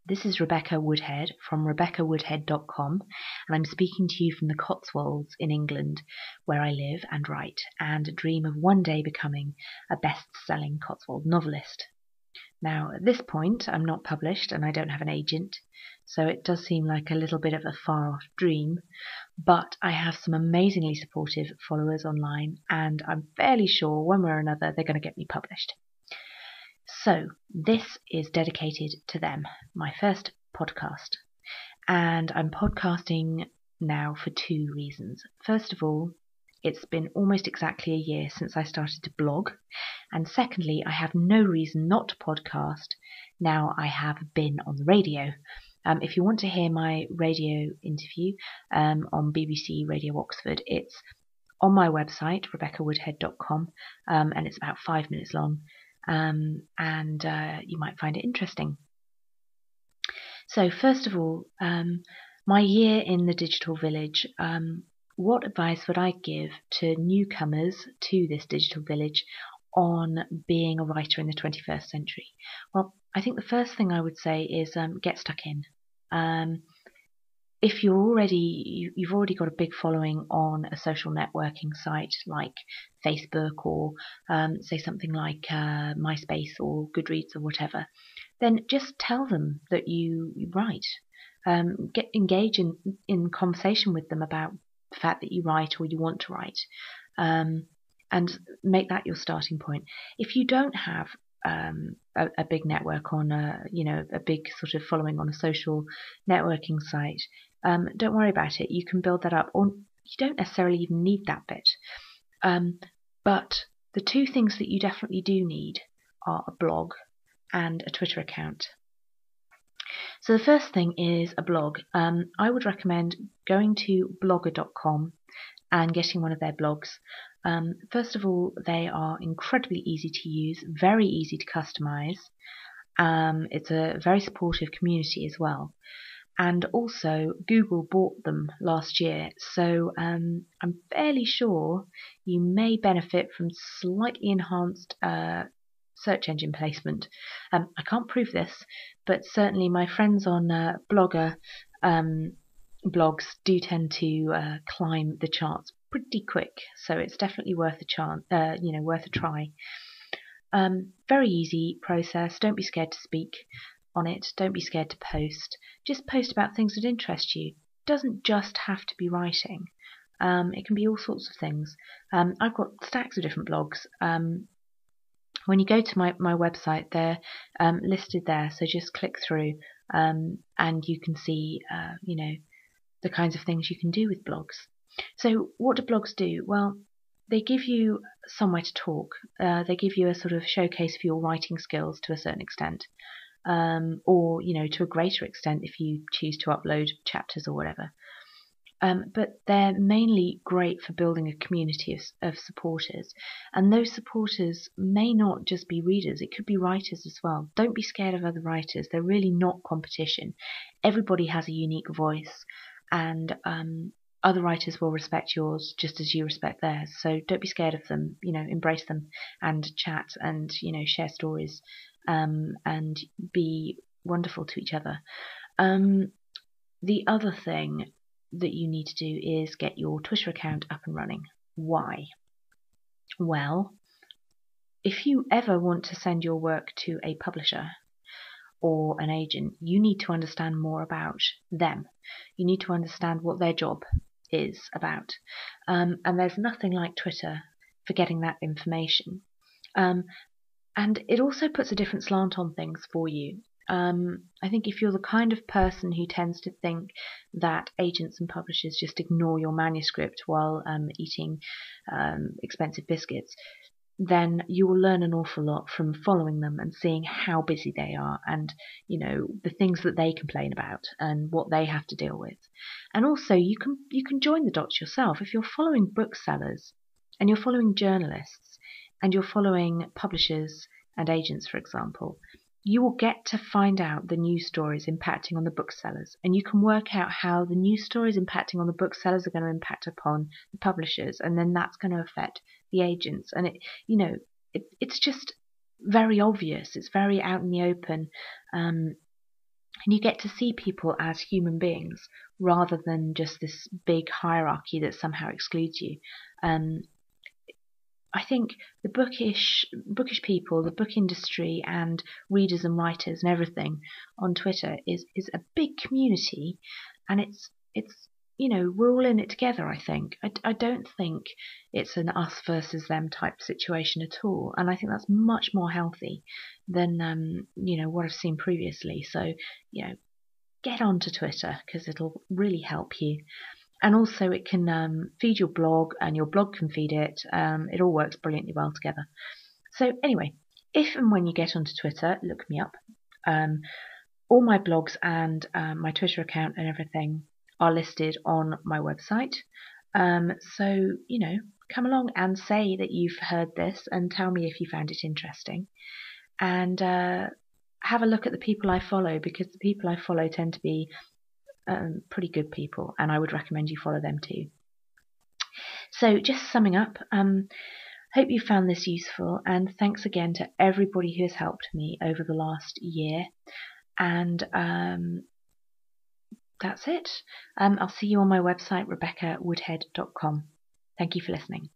This is Rebecca Woodhead from RebeccaWoodhead.com, and I'm speaking to you from the Cotswolds in England, where I live and write, and dream of one day becoming a best-selling Cotswold novelist. Now, at this point, I'm not published and I don't have an agent, so it does seem like a little bit of a far-off dream, but I have some amazingly supportive followers online, and I'm fairly sure one way or another they're going to get me published. So, this is dedicated to them, my first podcast. And I'm podcasting now for two reasons. First of all, it's been almost exactly a year since I started to blog. And secondly, I have no reason not to podcast now I have been on the radio. If you want to hear my radio interview on BBC Radio Oxford, it's on my website, RebeccaWoodhead.com, and it's about 5 minutes long. And you might find it interesting. So first of all, my year in the digital village, what advice would I give to newcomers to this digital village on being a writer in the 21st century? Well, I think the first thing I would say is get stuck in. If you've already got a big following on a social networking site like Facebook or say something like MySpace or Goodreads or whatever, then just tell them that you write. Engage in conversation with them about the fact that you write or you want to write, and make that your starting point. If you don't have a big network on a big sort of following on a social networking site, don't worry about it. You can build that up, or you don't necessarily even need that bit. But the two things that you definitely do need are a blog and a Twitter account. So the first thing is a blog. I would recommend going to blogger.com and getting one of their blogs. First of all, they are incredibly easy to use, very easy to customize. It's a very supportive community as well. And also, Google bought them last year, so I'm fairly sure you may benefit from slightly enhanced search engine placement. I can't prove this, but certainly my friends on Blogger blogs do tend to climb the charts pretty quick, so it's definitely worth a try. Very easy process. Don't be scared to speak on it. Don't be scared to post. Just post about things that interest you. It doesn't just have to be writing. It can be all sorts of things. I've got stacks of different blogs. When you go to my website, they're listed there, so just click through and you can see the kinds of things you can do with blogs. So what do blogs do? Well, they give you somewhere to talk. They give you a sort of showcase for your writing skills to a certain extent, or to a greater extent if you choose to upload chapters or whatever. But they're mainly great for building a community of supporters, and those supporters may not just be readers, it could be writers as well. Don't be scared of other writers. They're really not competition. Everybody has a unique voice, and other writers will respect yours just as you respect theirs. So don't be scared of them. Embrace them and chat and share stories and be wonderful to each other. The other thing that you need to do is get your Twitter account up and running. Why? Well, if you ever want to send your work to a publisher or an agent, you need to understand more about them. You need to understand what their job is about. And there's nothing like Twitter for getting that information. And it also puts a different slant on things for you. I think if you're the kind of person who tends to think that agents and publishers just ignore your manuscript while eating expensive biscuits, then you will learn an awful lot from following them and seeing how busy they are and the things that they complain about and what they have to deal with. And also you can join the dots yourself. If you're following booksellers and you're following journalists and you're following publishers and agents, for example, you will get to find out the news stories impacting on the booksellers, and you can work out how the news stories impacting on the booksellers are going to impact upon the publishers, and then that's going to affect the agents. And it's just very obvious. It's very out in the open. and you get to see people as human beings rather than just this big hierarchy that somehow excludes you. Um, I think the bookish people, the book industry, and readers and writers and everything on Twitter is a big community, and it's we're all in it together. I think I don't think it's an us versus them type situation at all, and I think that's much more healthy than what I've seen previously. So get onto Twitter because it'll really help you. And also it can feed your blog, and your blog can feed it. It all works brilliantly well together. So anyway, if and when you get onto Twitter, look me up. All my blogs and my Twitter account and everything are listed on my website. So come along and say that you've heard this and tell me if you found it interesting. And have a look at the people I follow, because the people I follow tend to be pretty good people, and I would recommend you follow them too. So just summing up, hope you found this useful, and thanks again to everybody who has helped me over the last year. And that's it. I'll see you on my website, Woodhead.wmv. Thank you for listening.